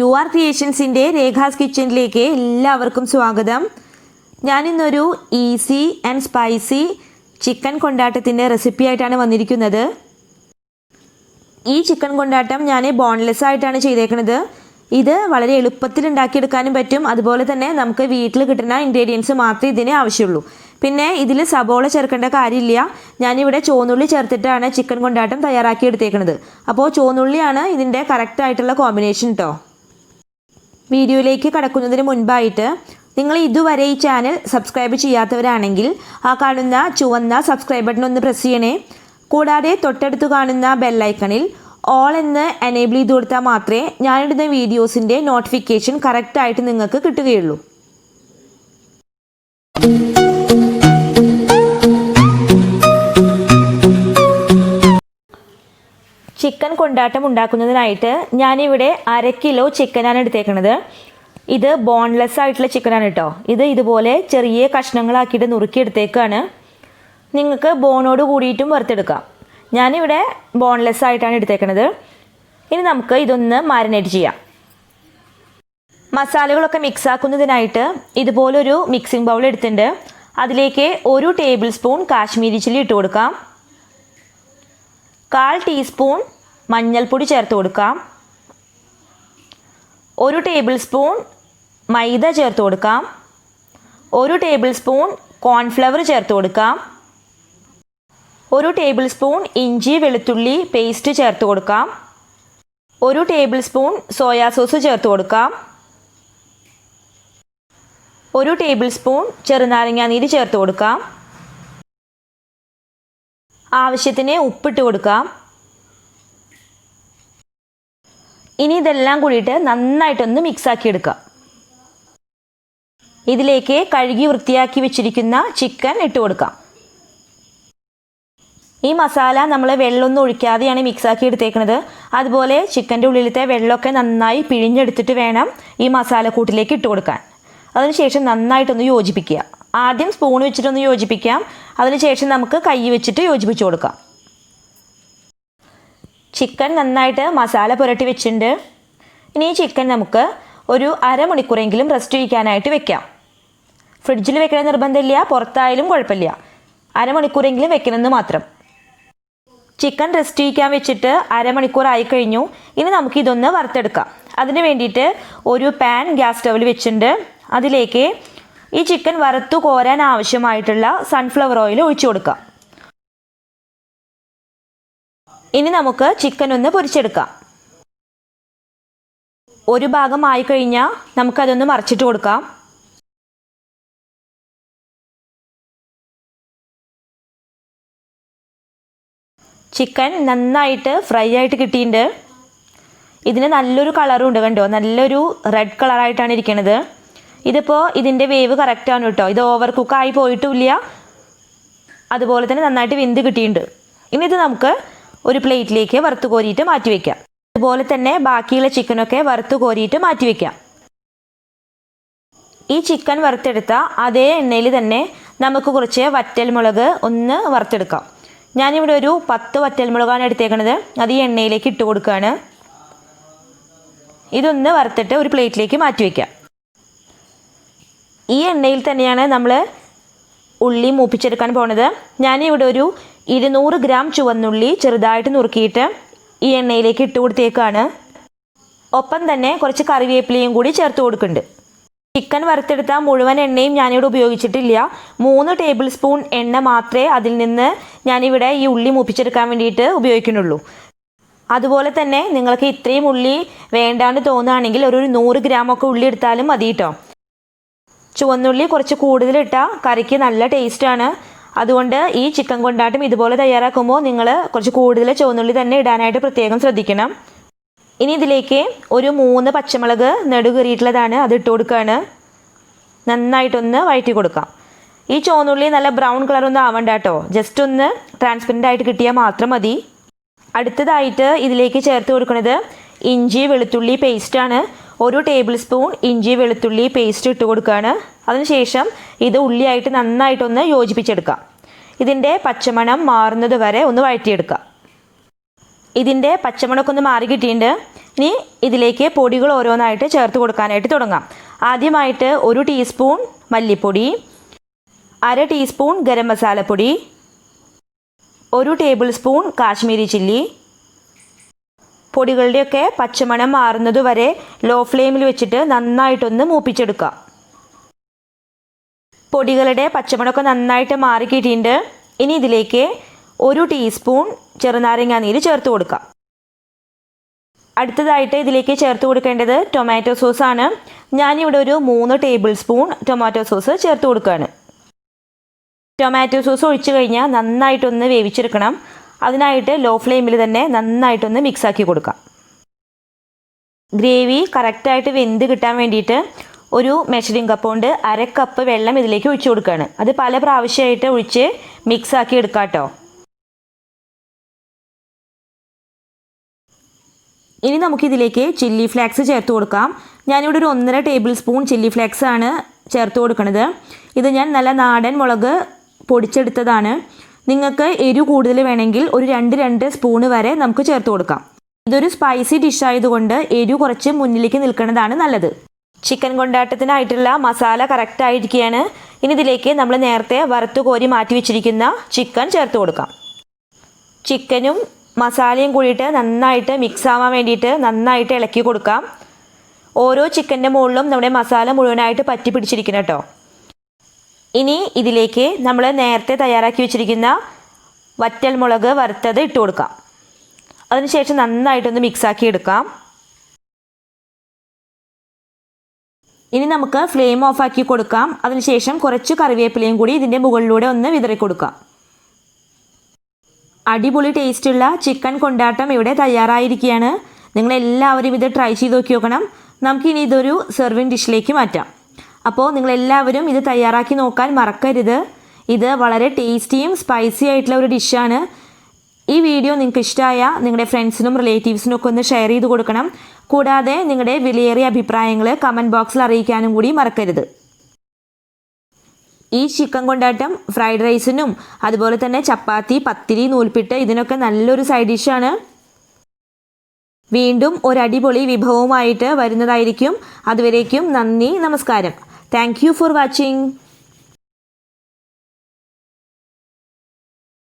Urcreation'sinde Rekha's Kitchen'ലേക്ക് എല്ലാവർക്കും സ്വാഗതം. ഞാൻ ഇന്നൊരു ഈസി ആൻഡ് സ്പൈസി ചിക്കൻ കൊണ്ടാട്ടത്തിൻ്റെ റെസിപ്പി ആയിട്ടാണ് വന്നിരിക്കുന്നത്. ഈ ചിക്കൻ കൊണ്ടാട്ടം ഞാൻ ബോൺലെസ് ആയിട്ടാണ് ചെയ്തേക്കുന്നത്. ഇത് വളരെ എളുപ്പത്തിൽ ഉണ്ടാക്കിയെടുക്കാനും പറ്റും. അതുപോലെ തന്നെ നമുക്ക് വീട്ടിൽ കിട്ടുന്ന ഇൻഗ്രീഡിയൻസ് മാത്രമേ ഇതിന് ആവശ്യമുള്ളൂ. പിന്നെ ഇതിൽ സബോള ചേർക്കേണ്ട കാര്യമില്ല. ഞാനിവിടെ ചുവന്നുള്ളി ചേർത്തിട്ടാണ് ചിക്കൻ കൊണ്ടാട്ടം തയ്യാറാക്കി എടുത്തേക്കുന്നത്. അപ്പോൾ ചുവന്നുള്ളിയാണ് ഇതിൻ്റെ കറക്റ്റായിട്ടുള്ള കോമ്പിനേഷൻ കേട്ടോ. വീഡിയോയിലേക്ക് കടക്കുന്നതിന് മുൻപായിട്ട് നിങ്ങൾ ഇതുവരെ ഈ ചാനൽ സബ്സ്ക്രൈബ് ചെയ്യാത്തവരാണെങ്കിൽ ആ കാണുന്ന ചുവന്ന സബ്സ്ക്രൈബ് ബട്ടൺ ഒന്ന് പ്രസ് ചെയ്യണേ. കൂടാതെ തൊട്ടടുത്ത് കാണുന്ന ബെല്ലൈക്കണിൽ ഓൾ എന്ന് എനേബിൾ ചെയ്ത് കൊടുത്താൽ മാത്രമേ ഞാനിടുന്ന വീഡിയോസിൻ്റെ നോട്ടിഫിക്കേഷൻ കറക്റ്റായിട്ട് നിങ്ങൾക്ക് കിട്ടുകയുള്ളൂ. ചിക്കൻ കൊണ്ടാട്ടം ഉണ്ടാക്കുന്നതിനായിട്ട് ഞാനിവിടെ 1/2 കിലോ ചിക്കനാണ് എടുത്തേക്കുന്നത്. ഇത് ബോൺലെസ് ആയിട്ടുള്ള ചിക്കനാണ് കേട്ടോ. ഇത് ഇതുപോലെ ചെറിയ കഷ്ണങ്ങളാക്കിയിട്ട് നുറുക്കിയെടുത്തേക്കാണ്. നിങ്ങൾക്ക് ബോണോട് കൂടിയിട്ടും വറുത്തെടുക്കാം. ഞാനിവിടെ ബോൺലെസ് ആയിട്ടാണ് എടുത്തേക്കുന്നത്. ഇനി നമുക്ക് ഇതൊന്ന് മാരിനേറ്റ് ചെയ്യാം. മസാലകളൊക്കെ മിക്സ് ആക്കുന്നതിനായിട്ട് ഇതുപോലൊരു മിക്സിംഗ് ബൗൾ എടുത്തിട്ടുണ്ട്. അതിലേക്ക് 1 ടേബിൾ സ്പൂൺ കാശ്മീരി ചില്ലി ഇട്ട് കൊടുക്കാം. 1/4 ടീസ്പൂൺ മഞ്ഞൾപ്പൊടി ചേർത്ത് കൊടുക്കാം. 1 ടേബിൾ സ്പൂൺ മൈദ ചേർത്ത് കൊടുക്കാം. 1 ടേബിൾ സ്പൂൺ കോൺഫ്ലവർ ചേർത്ത് കൊടുക്കാം. 1 ടേബിൾ സ്പൂൺ ഇഞ്ചി വെളുത്തുള്ളി പേസ്റ്റ് ചേർത്ത് കൊടുക്കാം. 1 ടേബിൾ സ്പൂൺ സോയാ സോസ് ചേർത്ത് കൊടുക്കാം. 1 ടേബിൾ സ്പൂൺ ചെറുനാരങ്ങ നീര് ചേർത്ത് കൊടുക്കാം. ആവശ്യത്തിന് ഉപ്പിട്ട് കൊടുക്കാം. ഇനി ഇതെല്ലാം കൂടിയിട്ട് നന്നായിട്ടൊന്ന് മിക്സാക്കി എടുക്കാം. ഇതിലേക്ക് കഴുകി വൃത്തിയാക്കി വെച്ചിരിക്കുന്ന ചിക്കൻ ഇട്ട് കൊടുക്കാം. ഈ മസാല നമ്മൾ വെള്ളമൊന്നും ഒഴിക്കാതെയാണ് മിക്സാക്കി എടുത്തേക്കുന്നത്. അതുപോലെ ചിക്കൻ്റെ ഉള്ളിലത്തെ വെള്ളമൊക്കെ നന്നായി പിഴിഞ്ഞെടുത്തിട്ട് വേണം ഈ മസാലക്കൂട്ടിലേക്ക് ഇട്ട് കൊടുക്കാൻ. അതിനുശേഷം നന്നായിട്ടൊന്ന് യോജിപ്പിക്കുക. ആദ്യം സ്പൂൺ വെച്ചിട്ടൊന്ന് യോജിപ്പിക്കാം. അതിനുശേഷം നമുക്ക് കൈ വെച്ചിട്ട് യോജിപ്പിച്ച് കൊടുക്കാം. ചിക്കൻ നന്നായിട്ട് മസാല പുരട്ടി വെച്ചിട്ടുണ്ട്. ഇനി ഈ ചിക്കൻ നമുക്ക് ഒരു അരമണിക്കൂറെങ്കിലും റെസ്റ്റ് ചെയ്യിക്കാനായിട്ട് വെക്കാം. ഫ്രിഡ്ജിൽ വെക്കണ നിർബന്ധമില്ല, പുറത്തായാലും കുഴപ്പമില്ല. അരമണിക്കൂറെങ്കിലും വെക്കണമെന്ന് മാത്രം. ചിക്കൻ റെസ്റ്റ് ചെയ്യിക്കാൻ വെച്ചിട്ട് അരമണിക്കൂർ ആയി കഴിഞ്ഞു. ഇനി നമുക്കിതൊന്ന് വറുത്തെടുക്കാം. അതിന് വേണ്ടിയിട്ട് ഒരു പാൻ ഗ്യാസ് സ്റ്റൗവിൽ വെച്ചിട്ടുണ്ട്. അതിലേക്ക് ഈ ചിക്കൻ വറുത്തു കോരാൻ ആവശ്യമായിട്ടുള്ള സൺഫ്ലവർ ഓയിൽ ഒഴിച്ചു കൊടുക്കാം. ഇനി നമുക്ക് ചിക്കൻ ഒന്ന് പൊരിച്ചെടുക്കാം. ഒരു ഭാഗം ആയി കഴിഞ്ഞാൽ നമുക്കതൊന്ന് മറിച്ചിട്ട് കൊടുക്കാം. ചിക്കൻ നന്നായിട്ട് ഫ്രൈ ആയിട്ട് കിട്ടിയിട്ടുണ്ട്. ഇതിന് നല്ലൊരു കളറും ഉണ്ട്, കണ്ടോ? നല്ലൊരു റെഡ് കളറായിട്ടാണ് ഇരിക്കുന്നത്. ഇതിപ്പോൾ ഇതിൻ്റെ വേവ് കറക്റ്റാണ് കേട്ടോ. ഇത് ഓവർ കുക്കായി പോയിട്ടുമില്ല, അതുപോലെ തന്നെ നന്നായിട്ട് വെന്ത് കിട്ടിയിട്ടുണ്ട്. ഇനി ഇത് നമുക്ക് ഒരു പ്ലേറ്റിലേക്ക് വറുത്ത് കോരിയിട്ട് മാറ്റി വയ്ക്കാം. അതുപോലെ തന്നെ ബാക്കിയുള്ള ചിക്കനൊക്കെ വറുത്ത് കോരിയിട്ട് മാറ്റി വയ്ക്കാം. ഈ ചിക്കൻ വറുത്തെടുത്ത അതേ എണ്ണയിൽ തന്നെ നമുക്ക് കുറച്ച് വറ്റൽമുളക് ഒന്ന് വറുത്തെടുക്കാം. ഞാനിവിടെ ഒരു 10 വറ്റൽമുളകാണ് എടുത്തേക്കുന്നത്. അത് ഈ എണ്ണയിലേക്ക് ഇട്ട് കൊടുക്കുകയാണ്. ഇതൊന്ന് വറുത്തിട്ട് ഒരു പ്ലേറ്റിലേക്ക് മാറ്റി വയ്ക്കാം. ഈ എണ്ണയിൽ തന്നെയാണ് നമ്മൾ ഉള്ളി മൂപ്പിച്ചെടുക്കാൻ പോണത്. ഞാനിവിടെ ഒരു 200 ഗ്രാം ചുവന്നുള്ളി ചെറുതായിട്ട് നുറുക്കിയിട്ട് ഈ എണ്ണയിലേക്ക് ഇട്ട് കൊടുത്തേക്കാണ്. ഒപ്പം തന്നെ കുറച്ച് കറിവേപ്പിലയും കൂടി ചേർത്ത് കൊടുക്കുന്നുണ്ട്. ചിക്കൻ വറുത്തെടുത്ത മുഴുവൻ എണ്ണയും ഞാനിവിടെ ഉപയോഗിച്ചിട്ടില്ല. 3 ടേബിൾ സ്പൂൺ എണ്ണ മാത്രമേ അതിൽ നിന്ന് ഞാനിവിടെ ഈ ഉള്ളി മൂപ്പിച്ചെടുക്കാൻ വേണ്ടിയിട്ട് ഉപയോഗിക്കുന്നുള്ളൂ. അതുപോലെ തന്നെ നിങ്ങൾക്ക് ഇത്രയും ഉള്ളി വേണ്ടാണ്ട് തോന്നുകയാണെങ്കിൽ ഒരു 100 ഗ്രാമൊക്കെ ഉള്ളി എടുത്താലും മതി കേട്ടോ. ചുവന്നുള്ളി കുറച്ച് കൂടുതലിട്ടാൽ കറിക്ക് നല്ല ടേസ്റ്റാണ്. അതുകൊണ്ട് ഈ ചിക്കൻ കൊണ്ടാട്ടം ഇതുപോലെ തയ്യാറാക്കുമ്പോൾ നിങ്ങൾ കുറച്ച് കൂടുതൽ ചുവന്നുള്ളി തന്നെ ഇടാനായിട്ട് പ്രത്യേകം ശ്രദ്ധിക്കണം. ഇനി ഇതിലേക്ക് ഒരു 3 പച്ചമുളക് നെടുകീറിയിട്ടുള്ളതാണ്, അത് ഇട്ട് കൊടുക്കുകയാണ്. നന്നായിട്ടൊന്ന് വഴറ്റി കൊടുക്കാം. ഈ ചുവന്നുള്ളി നല്ല ബ്രൗൺ കളറൊന്നും ആവണ്ട കേട്ടോ. ജസ്റ്റ് ഒന്ന് ട്രാൻസ്പെറൻ്റ് ആയിട്ട് കിട്ടിയാൽ മാത്രം മതി. അടുത്തതായിട്ട് ഇതിലേക്ക് ചേർത്ത് കൊടുക്കുന്നത് ഇഞ്ചി വെളുത്തുള്ളി പേസ്റ്റാണ്. 1 ടേബിൾ സ്പൂൺ ഇഞ്ചി വെളുത്തുള്ളി പേസ്റ്റ് ഇട്ട് കൊടുക്കുകയാണ്. അതിനുശേഷം ഇത് ഉള്ളിയായിട്ട് നന്നായിട്ടൊന്ന് യോജിപ്പിച്ചെടുക്കാം. ഇതിൻ്റെ പച്ചമണം മാറുന്നത് വരെ ഒന്ന് വഴറ്റിയെടുക്കാം. ഇതിൻ്റെ പച്ചമണമൊക്കെ ഒന്ന് മാറി കിട്ടിയിട്ടുണ്ട്. ഇനി ഇതിലേക്ക് പൊടികൾ ഓരോന്നായിട്ട് ചേർത്ത് കൊടുക്കാനായിട്ട് തുടങ്ങാം. ആദ്യമായിട്ട് 1 ടീസ്പൂൺ മല്ലിപ്പൊടി, 1/2 ടീസ്പൂൺ ഗരം മസാലപ്പൊടി, 1 ടേബിൾ സ്പൂൺ കാശ്മീരി ചില്ലി. പൊടികളുടെയൊക്കെ പച്ചമണം മാറുന്നത് വരെ ലോ ഫ്ലെയിമിൽ വെച്ചിട്ട് നന്നായിട്ടൊന്ന് മൂപ്പിച്ചെടുക്കാം. പൊടികളുടെ പച്ചമണമൊക്കെ നന്നായിട്ട് മാറിക്കിട്ടിട്ടുണ്ട്. ഇനി ഇതിലേക്ക് 1 ടീസ്പൂൺ ചെറുനാരങ്ങ നീര് ചേർത്ത് കൊടുക്കാം. അടുത്തതായിട്ട് ഇതിലേക്ക് ചേർത്ത് കൊടുക്കേണ്ടത് ടൊമാറ്റോ സോസാണ്. ഞാനിവിടെ ഒരു 3 ടേബിൾ സ്പൂൺ ടൊമാറ്റോ സോസ് ചേർത്ത് കൊടുക്കുകയാണ്. ടൊമാറ്റോ സോസ് ഒഴിച്ചു കഴിഞ്ഞാൽ നന്നായിട്ടൊന്ന് വേവിച്ചെടുക്കണം. അതിനായിട്ട് ലോ ഫ്ലെയിമിൽ തന്നെ നന്നായിട്ടൊന്ന് മിക്സാക്കി കൊടുക്കാം. ഗ്രേവി കറക്റ്റായിട്ട് വെന്ത് കിട്ടാൻ വേണ്ടിയിട്ട് ഒരു മെഷറിംഗ് കപ്പ് കൊണ്ട് 1/2 കപ്പ് വെള്ളം ഇതിലേക്ക് ഒഴിച്ചു കൊടുക്കുകയാണ്. അത് പല പ്രാവശ്യമായിട്ട് ഒഴിച്ച് മിക്സാക്കി എടുക്കാം കേട്ടോ. ഇനി നമുക്കിതിലേക്ക് ചില്ലി ഫ്ലേക്സ് ചേർത്ത് കൊടുക്കാം. ഞാനിവിടെ ഒരു 1.5 ടേബിൾ സ്പൂൺ ചില്ലി ഫ്ലേക്സ് ആണ് ചേർത്ത് കൊടുക്കുന്നത്. ഇത് ഞാൻ നല്ല നാടൻ മുളക് പൊടിച്ചെടുത്തതാണ്. നിങ്ങൾക്ക് എരിവ് കൂടുതൽ വേണമെങ്കിൽ ഒരു 2 സ്പൂണ് വരെ നമുക്ക് ചേർത്ത് കൊടുക്കാം. ഇതൊരു സ്പൈസി ഡിഷ് ആയതുകൊണ്ട് എരിവ് കുറച്ച് മുന്നിലേക്ക് നിൽക്കുന്നതാണ് നല്ലത്. ചിക്കൻ കൊണ്ടാട്ടത്തിനായിട്ടുള്ള മസാല കറക്റ്റ് ആയിരിക്കുകയാണ്. ഇനി ഇതിലേക്ക് നമ്മൾ നേരത്തെ വറുത്ത് കോരി മാറ്റി വെച്ചിരിക്കുന്ന ചിക്കൻ ചേർത്ത് കൊടുക്കാം. ചിക്കനും മസാലയും കൂടിയിട്ട് നന്നായിട്ട് മിക്സ് ആവാൻ വേണ്ടിയിട്ട് നന്നായിട്ട് ഇളക്കി കൊടുക്കാം. ഓരോ ചിക്കൻ്റെ മുകളിലും നമ്മുടെ മസാല മുഴുവനായിട്ട് പറ്റി പിടിച്ചിരിക്കണം കേട്ടോ. ഇനി ഇതിലേക്ക് നമ്മൾ നേരത്തെ തയ്യാറാക്കി വെച്ചിരിക്കുന്ന വറ്റൽ മുളക് വറുത്തത് ഇട്ട് കൊടുക്കാം. അതിനുശേഷം നന്നായിട്ടൊന്ന് മിക്സാക്കി എടുക്കാം. ഇനി നമുക്ക് ഫ്ലെയിം ഓഫാക്കി കൊടുക്കാം. അതിനുശേഷം കുറച്ച് കറിവേപ്പിലയും കൂടി ഇതിൻ്റെ മുകളിലൂടെ ഒന്ന് വിതറി കൊടുക്കാം. അടിപൊളി ടേസ്റ്റുള്ള ചിക്കൻ കൊണ്ടാട്ടം ഇവിടെ തയ്യാറായിരിക്കുകയാണ്. നിങ്ങളെല്ലാവരും ഇത് ട്രൈ ചെയ്ത് നോക്കി നോക്കണം. നമുക്കിനി ഇതൊരു സെർവിങ് ഡിഷിലേക്ക് മാറ്റാം. അപ്പോൾ നിങ്ങളെല്ലാവരും ഇത് തയ്യാറാക്കി നോക്കാൻ മറക്കരുത്. ഇത് വളരെ ടേസ്റ്റിയും സ്പൈസി ആയിട്ടുള്ള ഒരു ഡിഷാണ്. ഈ വീഡിയോ നിങ്ങൾക്ക് ഇഷ്ടമായ നിങ്ങളുടെ ഫ്രണ്ട്സിനും റിലേറ്റീവ്സിനും ഒക്കെ ഒന്ന് ഷെയർ ചെയ്ത് കൊടുക്കണം. കൂടാതെ നിങ്ങളുടെ വിലയേറിയ അഭിപ്രായങ്ങൾ കമൻറ്റ് ബോക്സിൽ അറിയിക്കാനും കൂടി മറക്കരുത്. ഈ ചിക്കൻ കൊണ്ടാട്ടം ഫ്രൈഡ് റൈസിനും അതുപോലെ തന്നെ ചപ്പാത്തി, പത്തിരി, നൂൽപ്പിട്ട് ഇതിനൊക്കെ നല്ലൊരു സൈഡ് ഡിഷാണ്. വീണ്ടും ഒരു അടിപൊളി വിഭവവുമായിട്ട് വരുന്നതായിരിക്കും. അതുവരേക്കും നന്ദി, നമസ്കാരം. Thank you for watching.